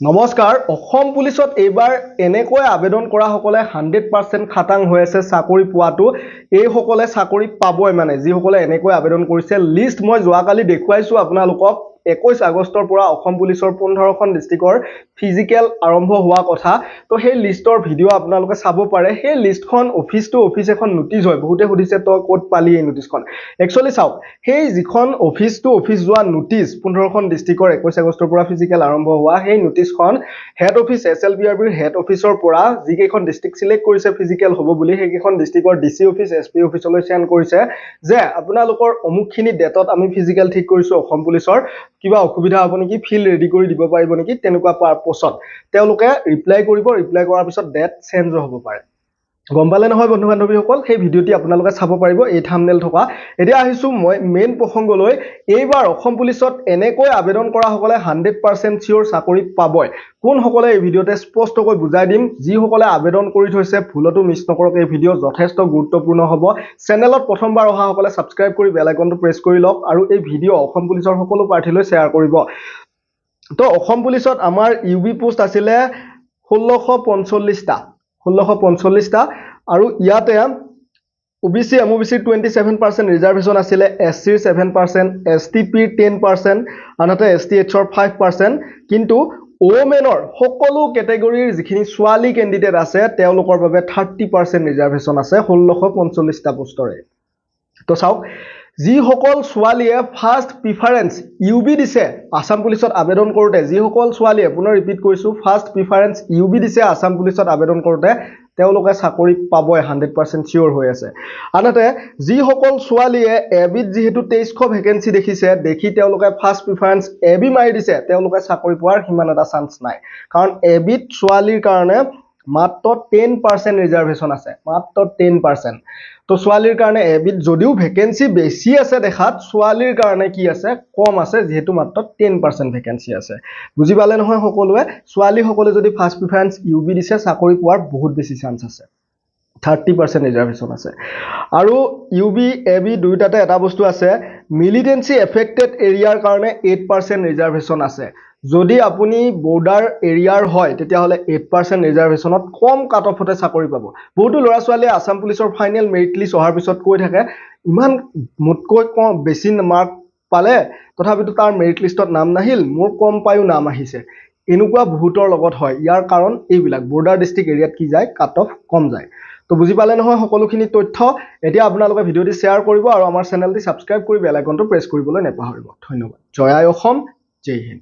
নমস্কাৰ অসম পুলিচত এইবাৰ এনেকৈ আবেদন কৰা সকলে 100% খাটাং হৈ আছে চাকৰি পোৱাটো এই সকলে চাকৰি পাবই মানে যি সকলে এনেকৈ আবেদন কৰিছে লিষ্ট মই যোৱাকালি দেখুৱাইছো আপোনালোকক 21 আগষ্টৰ পৰা অসম পুলিচৰ 15খন ডিস্ট্ৰিক্টৰ ফিজিক্যাল আৰম্ভ হোৱা কথা তো সেই লিষ্টৰ ভিডিও আপোনালোকে চাব পাৰে সেই লিষ্টখন অফিস টু অফিস এখন নোটিস হয় বহুতে সুধিছে তো কোড পালি এই নোটিসখন একচুয়ালি চাওক সেই যিখন অফিস টু অফিস যোৱা নোটিস 15খন ডিস্ট্ৰিক্টৰ 21 আগষ্টৰ পৰা ফিজিক্যাল আৰম্ভ হোৱা সেই নোটিসখন হেড অফিস এসএলবিআৰবিৰ হেড অফিসৰ পৰা যিকেইখন ডিস্ট্ৰিক্ট সিলেক্ট কৰিছে ফিজিক্যাল হ'ব বুলি সেইকেইখন ডিস্ট্ৰিক্টৰ ডিসি অফিস এসপি অফিসলৈ সেন্ড কৰিছে যে আপোনালোকৰ অমুকখিনি ডেটত আমি ফিজিক্যাল ঠিক কৰিছো অসম পুলিচৰ কিবা অসুবিধা হ'ব নেকি ফিল ৰেডি কৰি দিব পাৰিব নেকি তেনেকুৱা পাৰপছত তেওঁলোকে ৰিপ্লাই কৰিব ৰিপ্লাই কৰাৰ পিছত ডেট চেঞ্জ হ'ব পাৰে গম পালে নহয় বন্ধু বান্ধৱীসকল সেই ভিডিওটি আপোনালোকে চাব পাৰিব এই থাম্বনেল থকা এতিয়া আহিছো মই মেইন প্ৰসংগলৈ এইবাৰ অসম পুলিচত এনেকৈ আবেদন কৰা সকলে 100% চিয়ৰ চাকৰি পাবই কোন সকলে এই ভিডিওতে স্পষ্টকৈ বুজাই দিম যি সকলে আবেদন কৰি থৈছে ভুলটো মিছ নকৰক এই ভিডিও যথেষ্ট গুৰুত্বপূৰ্ণ হ'ব চেনেলত প্ৰথমবাৰ অহা সকলে সাবস্ক্ৰাইব কৰি বেল আইকনটো প্ৰেছ কৰি লওক আৰু এই ভিডিও অসম পুলিচৰ সকলো প্ৰাৰ্থীলৈ শ্বেয়াৰ কৰিব তো অসম পুলিচত আমাৰ ইউবি পোষ্ট আছিল 1645 টা আৰু ইয়াতে OBC MOBC 27% ৰিজাৰ্ভেশন আছিল SC 7% STP 10% আনহাতে STH 5% কিন্তু ওমেনৰ সকলো ক্যাটাগৰীৰ যিখিনি ছোৱালী ক্যান্ডিডেট আছে তেওঁলোকৰ বাবে 30% ৰিজাৰ্ভেশন আছে 1645 টা পোষ্টৰে তো চাওক যি সকল ছোৱালীয়ে ফাৰ্স্ট প্ৰিফাৰেন্স ইউবি দিছে আসাম পুলিচত আবেদন কৰোতে যি সকল ছোৱালীয়ে পুনৰ ৰিপিট কৰিছো ফাৰ্স্ট প্ৰিফাৰেন্স ইউবি দিছে আসাম পুলিচত আবেদন কৰোতে তেওঁলোকে চাকৰি পাবই 100% চিয়ৰ হৈ আছে আনহাতে যি সকল ছোৱালীয়ে এবিত যেহেতু 2300 ভ্যাকেন্সি দেখিছে দেখি তেওঁলোকে ফাৰ্স্ট প্ৰিফাৰেন্স এবি মাৰি দিছে তেওঁলোকে চাকৰি পোৱাৰ হিমান এটা চান্স নাই কাৰণ এবিত ছোৱালীৰ কাৰণে মাত্ৰ 10% ৰিজাৰ্ভেশন আছে মাত্ৰ 10% তো ছোৱালীৰ কাৰণে এবিত যদিও ভ্যাকেন্সি বেছি আছে দেখাত ছোৱালীৰ কাৰণে কি আছে কম আছে যেহেতু মাত্ৰ 10% ভ্যাকেন্সি আছে বুজি পালে নহয় সকলোৱে ছোৱালী সকলে যদি ফাৰ্স্ট প্ৰিফাৰেন্স ইউবি দিছে চাকৰি পোৱাৰ বহুত বেছি চান্স আছে 30% ৰিজাৰ্ভেশন আছে আৰু ইউবি এবি দুইটাতে এটা বস্তু আছে মিলিটেন্সি এফেক্টেড এৰিয়াৰ কাৰণে 8% ৰিজাৰ্ভেশন আছে যদি আপুনি বৰ্ডাৰ এৰিয়াৰ হয় তেতিয়া হলে 8% ৰিজাৰ্ভেশনত কম কাট অফতে চাকৰি পাব বহুতো লৰা ছোৱালীয়ে আসাম পুলিচৰ ফাইনেল মেৰিট লিষ্ট অহাৰ পিছত কৈ থাকে ইমান মুতকৈ কম বেছি মাৰ্ক পালে তথাপিতো তাৰ মেৰিট লিষ্টত নাম নাহিল মোৰ কম পায়ো নাম আহিছে এনেকুৱা বহুতৰ লগত হয় ইয়াৰ কাৰণ এইবিলাক বৰ্ডাৰ ডিস্ট্ৰিক্ট এৰিয়াত কি যায় কাট অফ কম যায় তো বুজি পালে নহয় সকলোখিনি তথ্য এতিয়া আপোনালোকে ভিডিওটি শেয়াৰ কৰিব আৰু আমাৰ চেনেলটি সাবস্ক্ৰাইব কৰি বেল আইকনটো প্ৰেছ কৰিবলৈ নেপাহৰিব ধন্যবাদ জয় আই অসম জয় হিন্দ